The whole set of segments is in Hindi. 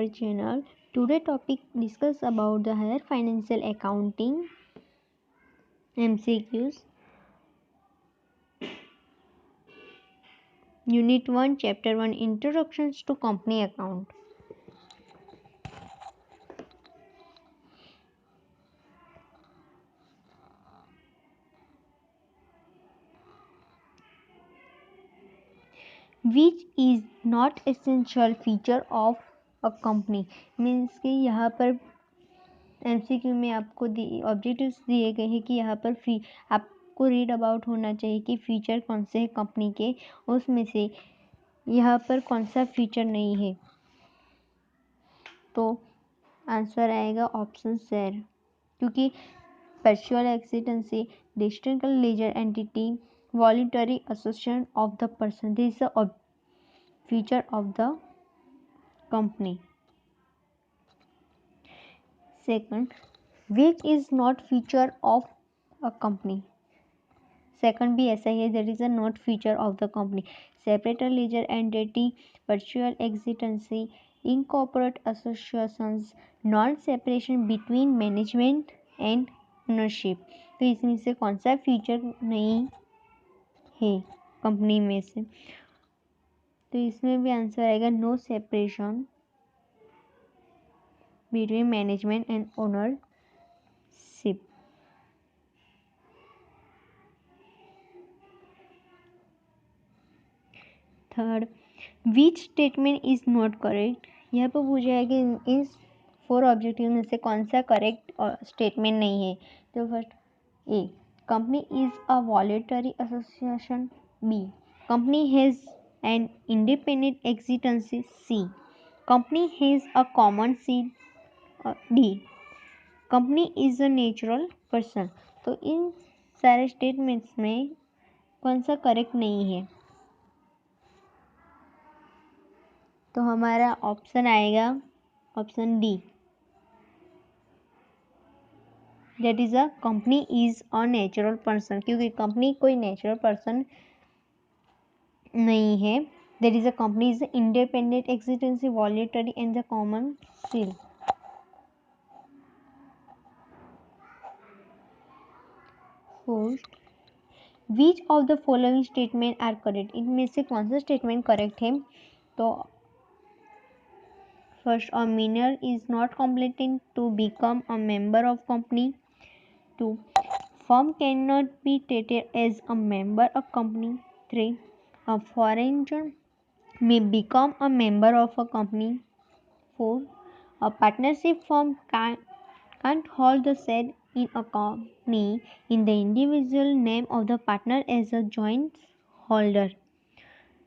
channel. Today topic discuss about the higher financial accounting MCQs. Unit 1 Chapter 1 Introductions to Company Account. Which is not essential feature of a company. Means कि यहाँ पर MCQ में आपको ऑब्जेक्टिव्स दिए गए हैं कि यहाँ पर आपको रीड अबाउट होना चाहिए कि फीचर कौन से हैं कंपनी के, उसमें से यहाँ पर कौन सा फीचर नहीं है। तो आंसर आएगा ऑप्शन सर, क्योंकि perpetual existence, distinct legal entity, voluntary association of the person, this is a feature of the company. Second, which is not feature of a company. Second भी ऐसा ही है, that is a not feature of the company. Separate legal entity, virtual existence, incorporate associations, non separation between management and ownership. तो इसमें से कौन सा फीचर नहीं है कंपनी में से? तो इसमें भी आंसर आएगा no separation between management and ownership. Third, which statement is not correct. यहाँ पर पूछा है कि इन 4 ऑब्जेक्टिव में से कौन सा करेक्ट स्टेटमेंट नहीं है. तो first, A, company is a voluntary association. B, company has an independent existence. C, company has a common seat. D, company is a natural person. तो इन सारे स्टेटमेंट्स में कौन सा करेक्ट नहीं है? तो हमारा ऑप्शन आएगा option D, that is a company is a natural person, क्योंकि कंपनी कोई नेचुरल पर्सन नहीं है. That is a company is independent existence, voluntary and the common seal. Fourth, which of the following statement are correct. इनमें से कौन सा स्टेटमेंट करेक्ट है? तो first, a minor is not competent to become a member of company. 2, firm cannot be treated as a member of company. 3, a foreigner may become a member of a company. 4, a partnership firm can't hold the share in a company in the individual name of the partner as a joint holder.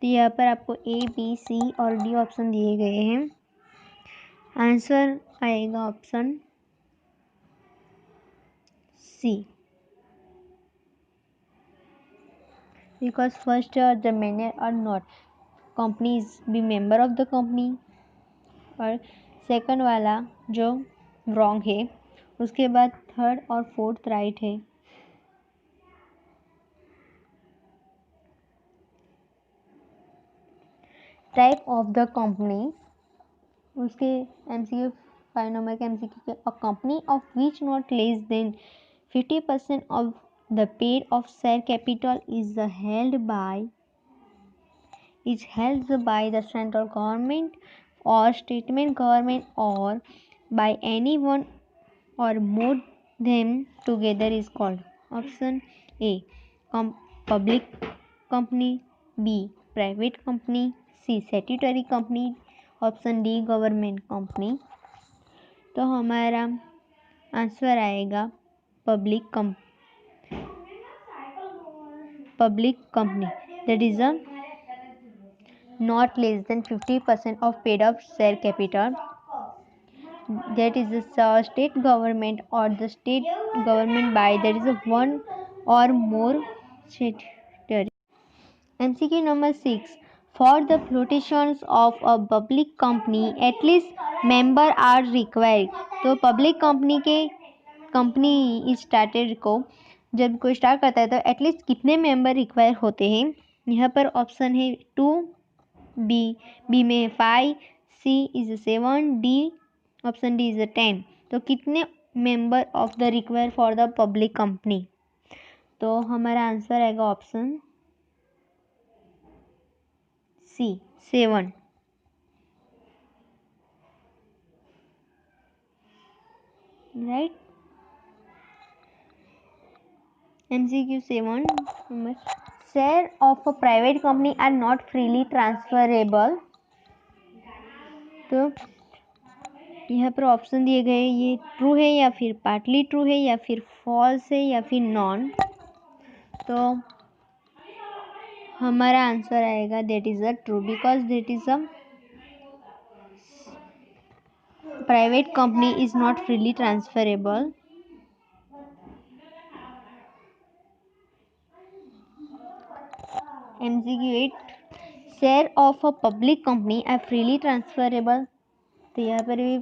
तो यहाँ पर आपको A, B, C और D ऑप्शन दिए गए हैं. आंसर आएगा option C, because first the manner are not, company is be member of the company. और सेकंड वाला जो रॉन्ग है, उसके बाद थर्ड और फोर्थ राइट है. टाइप ऑफ द कंपनी, उसके MCQ 5 नंबर के MCQ के, a company of which not less than 50% of the paid of share capital is held by the central government or state government or by anyone or more them together is called. Option A, public company. B, private company. C, statutory company. Option D, government company. तो हमारा आंसर आएगा public company. That is a not less than 50% of paid up share capital. That is the state government or the state government by there is a one or more statutory. MCQ number 6. For the flotations of a public company, at least member are required. तो पब्लिक कंपनी स्टार्टेड को जब कोई स्टार्ट करता है तो एटलीस्ट कितने मेंबर रिक्वायर होते हैं? यहाँ पर ऑप्शन है 2, बी में 5, C is 7, D option D is 10। तो कितने member of the require for the public company? तो हमारा आंसर आएगा option C 7, right. MCQ 7 share of a private company are not freely transferable. तो यहाँ पर ऑप्शन दिए गए, ये ट्रू है या फिर पार्टली ट्रू है या फिर फॉल्स है या फिर नॉन। तो हमारा आंसर आएगा that is a true, because that is a private company is not freely transferable. MCQ 8 share of a public company are freely transferable. तो यहाँ पर भी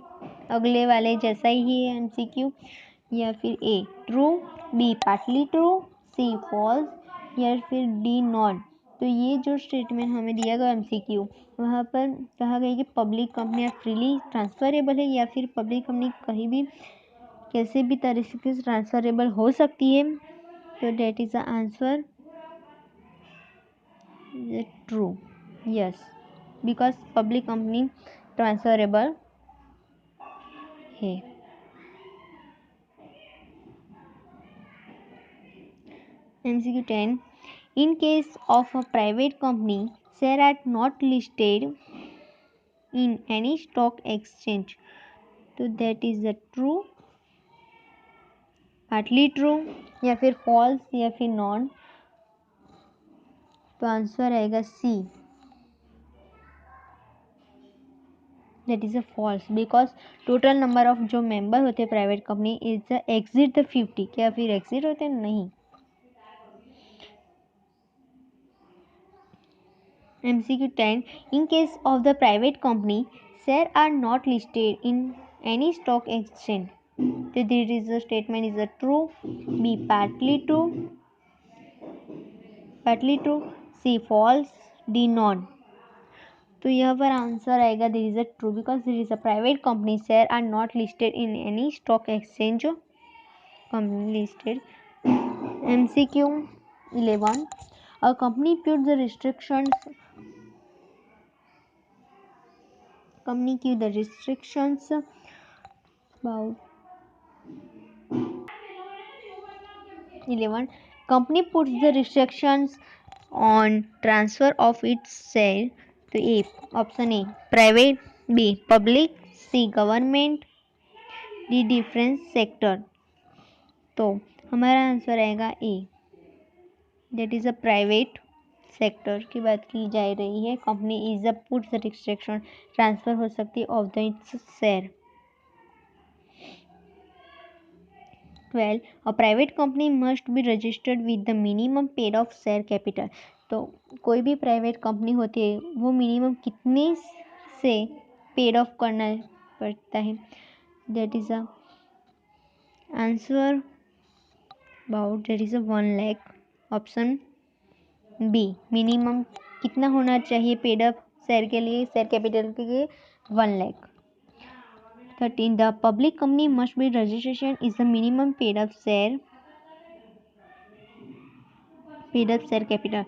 अगले वाले जैसा ही है MCQ, या फिर A true, B partly true, C false या फिर डी नॉट। तो ये जो स्टेटमेंट हमें दिया गया MCQ, वहाँ पर कहा गया कि पब्लिक कंपनी फ्रीली ट्रांसफरेबल है या फिर पब्लिक कंपनी कहीं भी कैसे भी तरीके से ट्रांसफरेबल हो सकती है। तो that is the answer true, yes, because public company transferable है। MCQ 10 in case of a private company share are not listed in any stock exchange। तो that is the true, partly true या फिर false या फिर non। तो आंसर आएगा सी, that is a false, because total number of जो मेंबर होते हैं private company is exceed the 50। क्या फिर exceed होते हैं? नहीं। MCQ 10 in case of the private company share are not listed in any stock exchange। So there is a statement is a true, B partly true, C false, D non। तो यहाँ पर आंसर आएगा there is a true, because there is a private company share are not listed in any stock exchange company listed। MCQ 11 a company put the restrictions about 11 company puts the restrictions on transfer of its share। तो A option A private, B public, C government, D difference sector. तो हमारा आंसर आएगा A, that is a private sector की बात की जा रही है। Company is a puts restriction transfer हो सकती है of the its share. 12 a private company must be registered with the minimum paid of share capital। तो कोई भी प्राइवेट कंपनी होती है वो मिनिमम कितने से पेड ऑफ करना पड़ता है? That is a answer about that is a 1 lakh. Option B minimum कितना होना चाहिए पेड अप शेयर के लिए, शेयर कैपिटल के लिए? 1 lakh. 13 the public company must be registration is the minimum paid up share capital।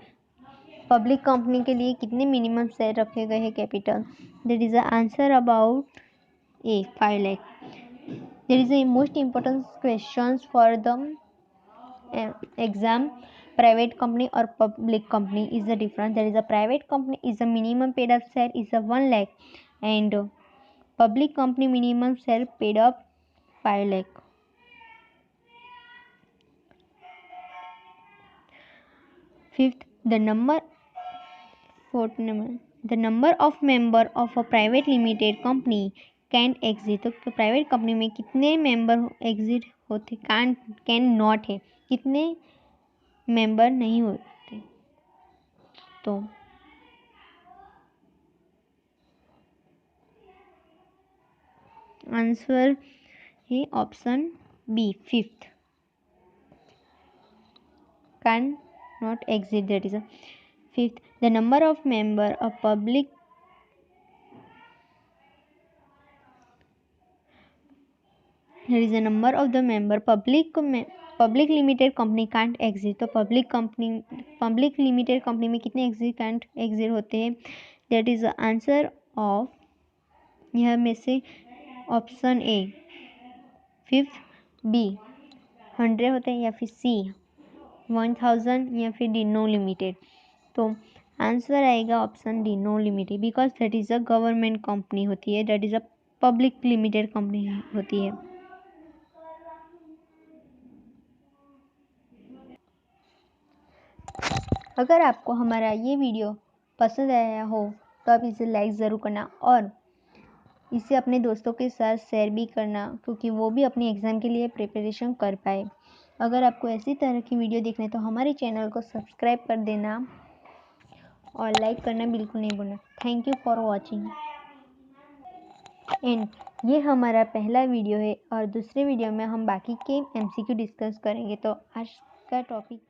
Public company के लिए कितने मिनिमम शेयर रखे गए हैं capital? That is the answer about a 5 lakh. There is a most important questions for the exam. Private company और public company is the difference. That is a private company is the minimum paid up share is the 1 lakh and public company minimum share paid up 5 lakh. Fifth, the number of member of a private limited company can exit। तो प्राइवेट कंपनी में कितने मेंबर एग्जिट होते? कैन नॉट है, कितने मेंबर नहीं होते? तो आंसर है option B 5th, can not exit, that is a 5th the number of member of public here is a number of the member public limited company can't exit. तो public limited company में कितने can't exit होते हैं? that is the answer of यह में से ऑप्शन ए 5 बी 100 होते हैं या फिर सी 1000 या फिर डी नो लिमिटेड। तो आंसर आएगा option D no limited because that is a government company होती है, that is a public limited company होती है। अगर आपको हमारा ये वीडियो पसंद आया हो तो आप इसे लाइक ज़रूर करना और इसे अपने दोस्तों के साथ शेयर भी करना क्योंकि वो भी अपनी एग्ज़ाम के लिए प्रिपरेशन कर पाए। अगर आपको ऐसी तरह की वीडियो देखना है तो हमारे चैनल को सब्सक्राइब कर देना और लाइक करना बिल्कुल नहीं भूलना। Thank you for watching. And ये हमारा पहला वीडियो है और दूसरे वीडियो में हम बाकी के MCQ डिस्कस करेंगे। तो आज का टॉपिक